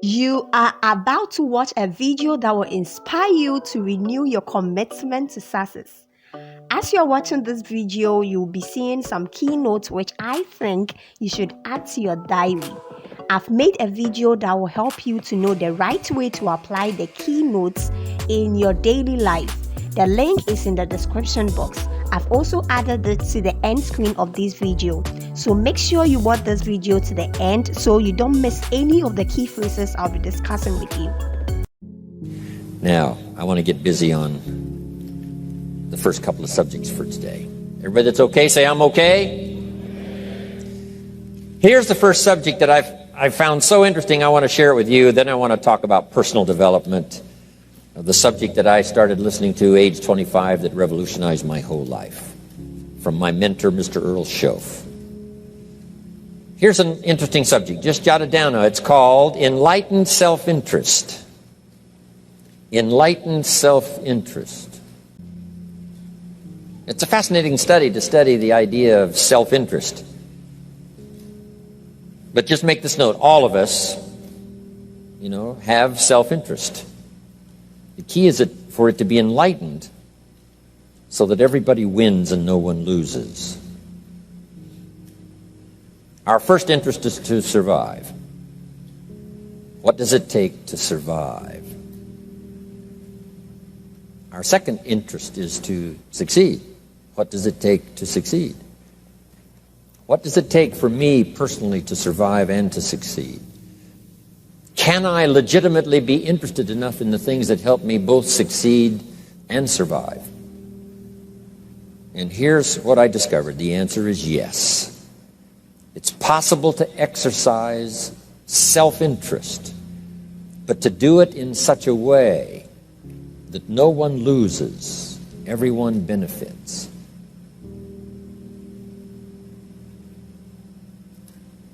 You are about to watch a video that will inspire you to renew your commitment to success. As you're watching this video, you'll be seeing some keynotes which I think you should add to your diary. I've made a video that will help you to know the right way to apply the keynotes in your daily life. The link is in the description box. I've also added it to the end screen of this video. So make sure you watch this video to the end so you don't miss any of the key phrases I'll be discussing with you. Now, I want to get busy on the first couple of subjects for today. Everybody that's okay, say I'm okay. Here's the first subject that I've found so interesting. I want to share it with you. Then I want to talk about personal development, the subject that I started listening to age 25 that revolutionized my whole life, from my mentor, Mr. Earl Schoaf. Here's an interesting subject. Just jot it down now. It's called Enlightened Self-Interest. Enlightened Self-Interest. It's a fascinating study to study the idea of self-interest. But just make this note, all of us, have self-interest. The key is for it to be enlightened so that everybody wins and no one loses. Our first interest is to survive. What does it take to survive? Our second interest is to succeed. What does it take to succeed? What does it take for me personally to survive and to succeed? Can I legitimately be interested enough in the things that help me both succeed and survive? And here's what I discovered. The answer is yes. It's possible to exercise self-interest, but to do it in such a way that no one loses, everyone benefits.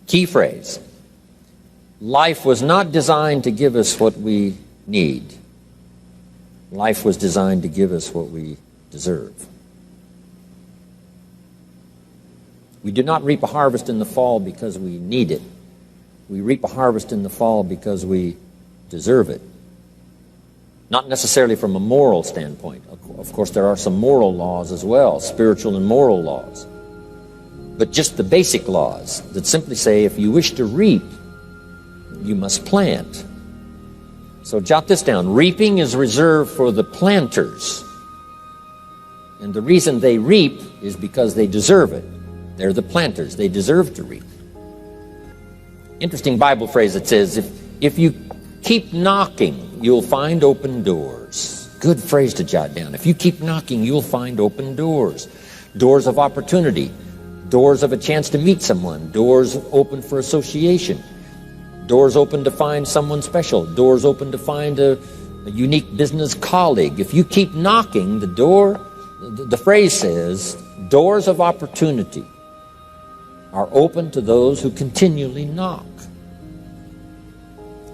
Key phrase. Life was not designed to give us what we need. Life was designed to give us what we deserve. We do not reap a harvest in the fall because we need it. We reap a harvest in the fall because we deserve it. Not necessarily from a moral standpoint. Of course, there are some moral laws as well, spiritual and moral laws. But just the basic laws that simply say if you wish to reap, you must plant. So jot this down. Reaping is reserved for the planters. And the reason they reap is because they deserve it. They're the planters. They deserve to reap. Interesting Bible phrase that says, if you keep knocking, you'll find open doors. Good phrase to jot down. If you keep knocking, you'll find open doors. Doors of opportunity. Doors of a chance to meet someone. Doors open for association. Doors open to find someone special. Doors open to find a unique business colleague. If you keep knocking, the phrase says, doors of opportunity are open to those who continually knock.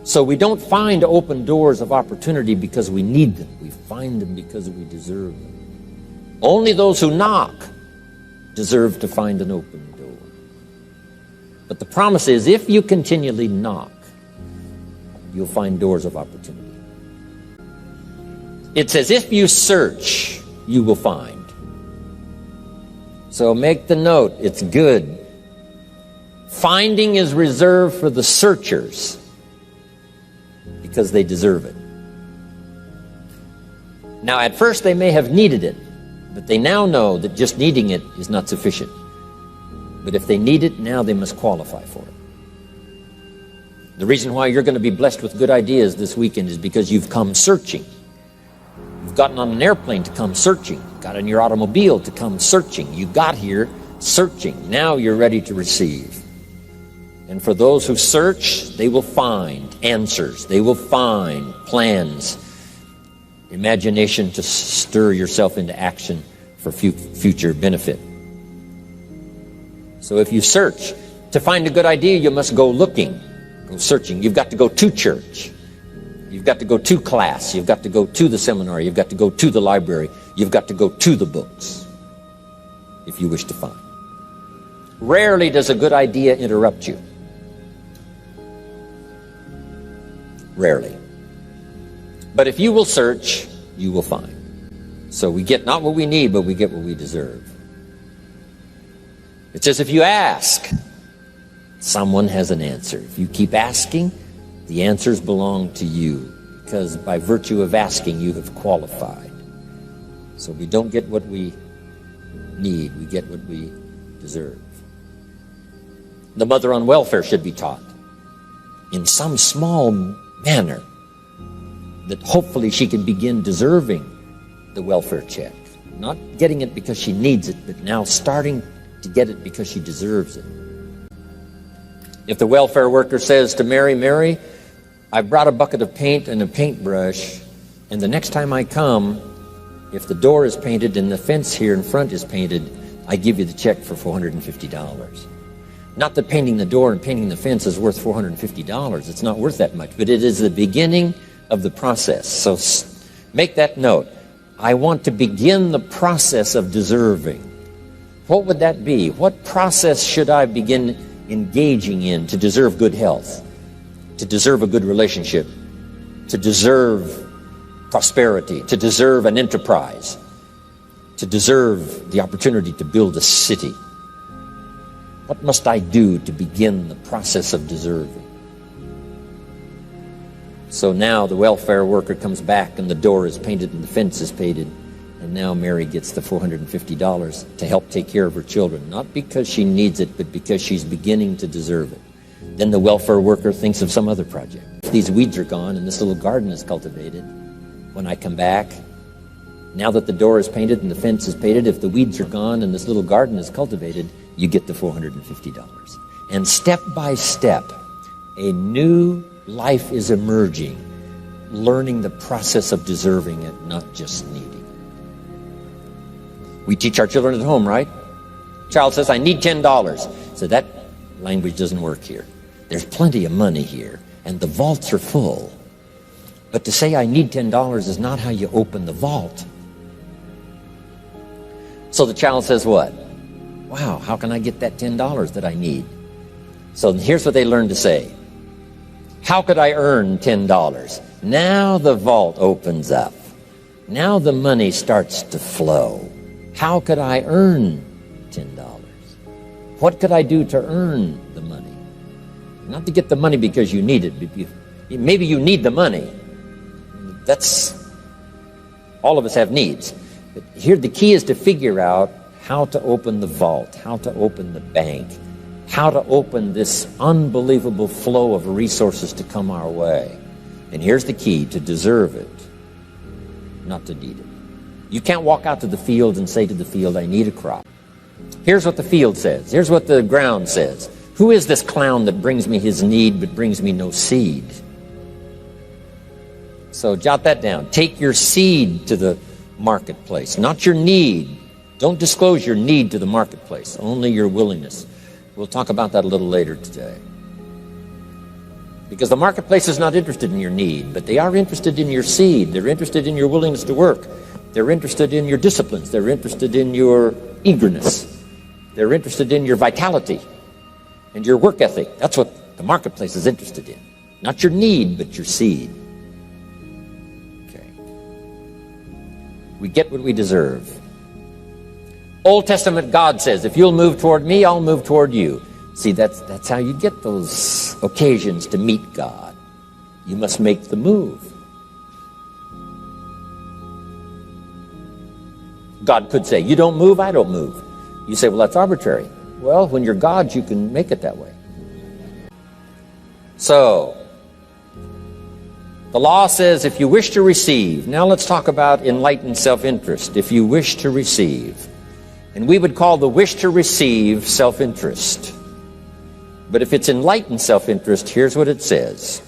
So we don't find open doors of opportunity because we need them. We find them because we deserve them. Only those who knock deserve to find an open door. But the promise is, if you continually knock, you'll find doors of opportunity. It says, if you search, you will find. So make the note, it's good. Finding is reserved for the searchers because they deserve it. Now, at first they may have needed it, but they now know that just needing it is not sufficient. But if they need it, now they must qualify for it. The reason why you're going to be blessed with good ideas this weekend is because you've come searching. You've gotten on an airplane to come searching. Got in your automobile to come searching. You got here searching. Now you're ready to receive. And for those who search, they will find answers. They will find plans, imagination to stir yourself into action for future benefit. So if you search, to find a good idea, you must go looking, go searching. You've got to go to church. You've got to go to class. You've got to go to the seminar. You've got to go to the library. You've got to go to the books if you wish to find. Rarely does a good idea interrupt you. Rarely. But if you will search, you will find. So we get not what we need, but we get what we deserve. It says if you ask, someone has an answer. If you keep asking, the answers belong to you, because by virtue of asking, you have qualified. So we don't get what we need, we get what we deserve. The mother on welfare should be taught in some small manner that hopefully she can begin deserving the welfare check. Not getting it because she needs it, but now starting to get it because she deserves it. If the welfare worker says to Mary, Mary, I brought a bucket of paint and a paintbrush, and the next time I come, if the door is painted and the fence here in front is painted, I give you the check for $450. Not that painting the door and painting the fence is worth $450. It's not worth that much, but it is the beginning of the process. So make that note. I want to begin the process of deserving. What would that be? What process should I begin engaging in to deserve good health, to deserve a good relationship, to deserve prosperity, to deserve an enterprise, to deserve the opportunity to build a city? What must I do to begin the process of deserving? So now the welfare worker comes back and the door is painted and the fence is painted, and now Mary gets the $450 to help take care of her children, not because she needs it, but because she's beginning to deserve it. Then the welfare worker thinks of some other project. If these weeds are gone and this little garden is cultivated, when I come back, now that the door is painted and the fence is painted, if the weeds are gone and this little garden is cultivated, you get the $450. And step by step, a new life is emerging, learning the process of deserving it, not just needing. We teach our children at home, right? Child says, I need $10. So that language doesn't work here. There's plenty of money here, and the vaults are full. But to say I need $10 is not how you open the vault. So the child says what? Wow, how can I get that $10 that I need? So here's what they learn to say. How could I earn $10? Now the vault opens up. Now the money starts to flow. How could I earn $10? What could I do to earn the money? Not to get the money because you need it. Maybe you need the money. That's, all of us have needs. But here the key is to figure out how to open the vault, how to open the bank, how to open this unbelievable flow of resources to come our way. And here's the key: to deserve it, not to need it. You can't walk out to the field and say to the field, I need a crop. Here's what the field says. Here's what the ground says. Who is this clown that brings me his need but brings me no seed? So jot that down. Take your seed to the marketplace, not your need. Don't disclose your need to the marketplace, only your willingness. We'll talk about that a little later today. Because the marketplace is not interested in your need, but they are interested in your seed. They're interested in your willingness to work. They're interested in your disciplines. They're interested in your eagerness. They're interested in your vitality and your work ethic. That's what the marketplace is interested in. Not your need, but your seed. Okay. We get what we deserve. Old Testament God says, if you'll move toward me, I'll move toward you. See, that's how you get those occasions to meet God. You must make the move. God could say, you don't move, I don't move. You say, well, that's arbitrary. Well, when you're God, you can make it that way. So, the law says if you wish to receive. Now let's talk about enlightened self-interest. If you wish to receive. And we would call the wish to receive self-interest. But if it's enlightened self-interest, here's what it says.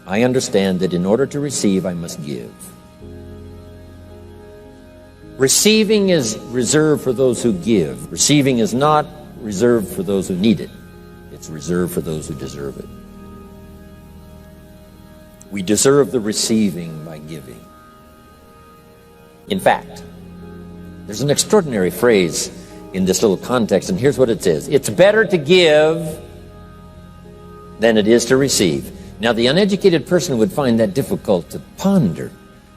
I understand that in order to receive, I must give. Receiving is reserved for those who give. Receiving is not reserved for those who need it. It's reserved for those who deserve it. We deserve the receiving by giving. In fact, there's an extraordinary phrase in this little context, and here's what it says. It's better to give than it is to receive. Now, the uneducated person would find that difficult to ponder.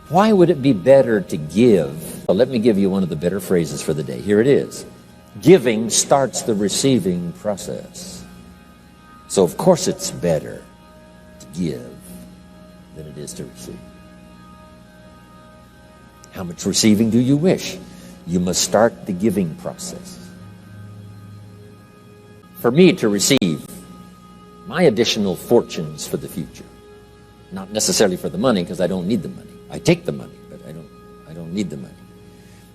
Why would it be better to give? Well, let me give you one of the better phrases for the day. Here it is. Giving starts the receiving process. So, of course, it's better to give than it is to receive. How much receiving do you wish? You must start the giving process. For me to receive my additional fortunes for the future, not necessarily for the money, because I don't need the money. I take the money, but I don't need the money.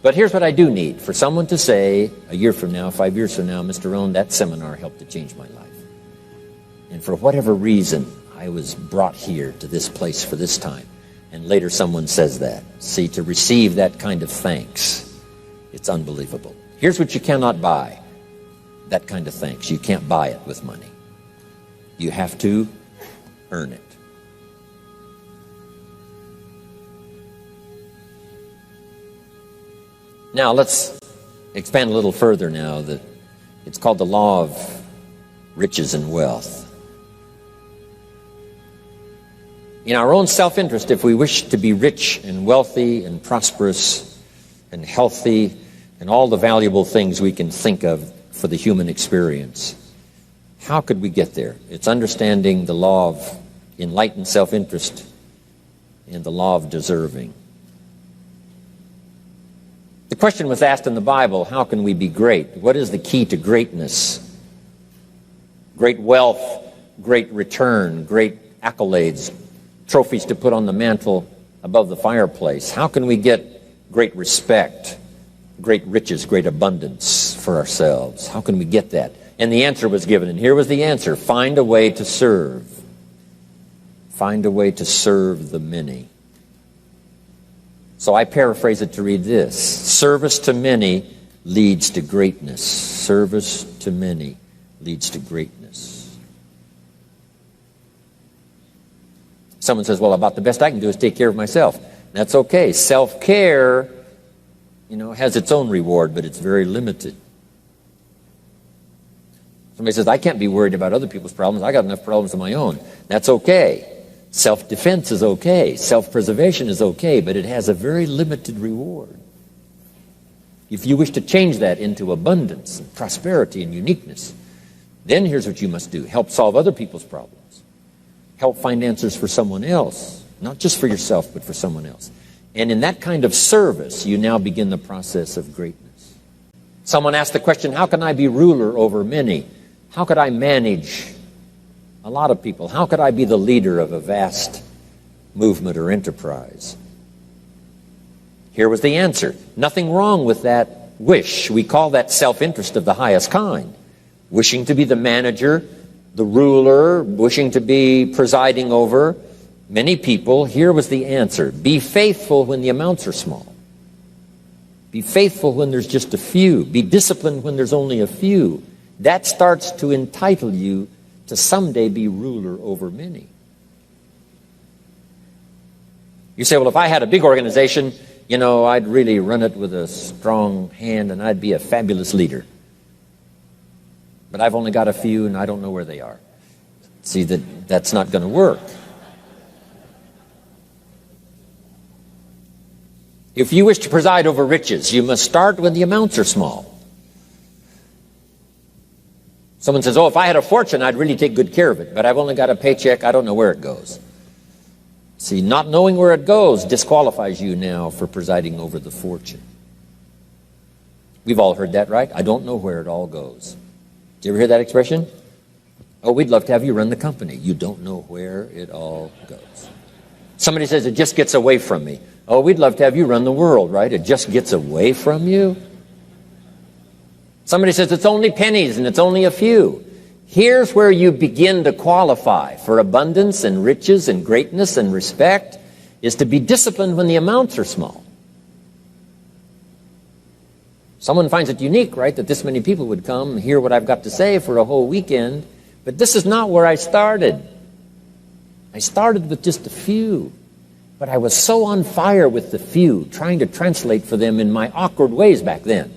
But here's what I do need. For someone to say, a year from now, 5 years from now, Mr. Rohn, that seminar helped to change my life. And for whatever reason, I was brought here to this place for this time. And later someone says that. See, to receive that kind of thanks, it's unbelievable. Here's what you cannot buy. That kind of thanks. You can't buy it with money. You have to earn it. Now, let's expand a little further now. It's called the law of riches and wealth. In our own self-interest, if we wish to be rich and wealthy and prosperous and healthy and all the valuable things we can think of for the human experience, how could we get there? It's understanding the law of enlightened self-interest and the law of deserving. The question was asked in the Bible, how can we be great? What is the key to greatness? Great wealth, great return, great accolades, trophies to put on the mantle above the fireplace. How can we get great respect, great riches, great abundance for ourselves? How can we get that? And the answer was given, and here was the answer. Find a way to serve. Find a way to serve the many. So I paraphrase it to read this. Service to many leads to greatness. Service to many leads to greatness. Someone says, well, about the best I can do is take care of myself. That's okay. Self-care, has its own reward, but it's very limited. Somebody says, I can't be worried about other people's problems. I got enough problems of my own. That's okay. Self-defense is okay. Self-preservation is okay, but it has a very limited reward. If you wish to change that into abundance and prosperity and uniqueness, then here's what you must do. Help solve other people's problems. Help find answers for someone else, not just for yourself, but for someone else. And in that kind of service, you now begin the process of greatness. Someone asked the question, how can I be ruler over many? How could I manage a lot of people? How could I be the leader of a vast movement or enterprise? Here was the answer. Nothing wrong with that wish. We call that self-interest of the highest kind. Wishing to be the manager, the ruler, wishing to be presiding over many people. Here was the answer. Be faithful when the amounts are small. Be faithful when there's just a few. Be disciplined when there's only a few. That starts to entitle you to someday be ruler over many. You say, well, if I had a big organization, I'd really run it with a strong hand and I'd be a fabulous leader. But I've only got a few and I don't know where they are. See, that's not going to work. If you wish to preside over riches, you must start when the amounts are small. Someone says, if I had a fortune, I'd really take good care of it, but I've only got a paycheck, I don't know where it goes. See, not knowing where it goes disqualifies you now for presiding over the fortune. We've all heard that, right? I don't know where it all goes. Did you ever hear that expression? Oh, we'd love to have you run the company. You don't know where it all goes. Somebody says, it just gets away from me. Oh, we'd love to have you run the world, right? It just gets away from you. Somebody says, it's only pennies and it's only a few. Here's where you begin to qualify for abundance and riches and greatness and respect, is to be disciplined when the amounts are small. Someone finds it unique, right, that this many people would come and hear what I've got to say for a whole weekend, but this is not where I started. I started with just a few, but I was so on fire with the few, trying to translate for them in my awkward ways back then.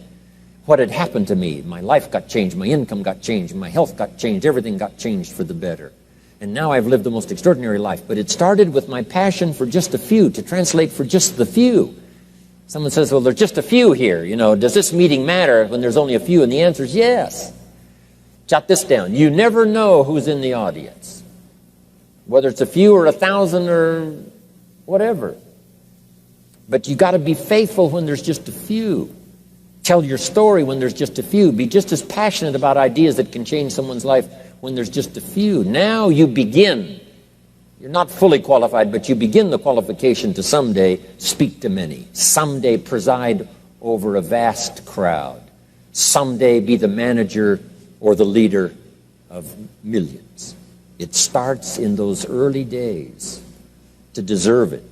What had happened to me? My life got changed, my income got changed, my health got changed, everything got changed for the better. And now I've lived the most extraordinary life. But it started with my passion for just a few, to translate for just the few. Someone says, well, there's just a few here. Does this meeting matter when there's only a few? And the answer is yes. Jot this down. You never know who's in the audience, whether it's a few or 1,000 or whatever. But you got to be faithful when there's just a few. Tell your story when there's just a few. Be just as passionate about ideas that can change someone's life when there's just a few. Now you begin. You're not fully qualified, but you begin the qualification to someday speak to many. Someday preside over a vast crowd. Someday be the manager or the leader of millions. It starts in those early days. To deserve it,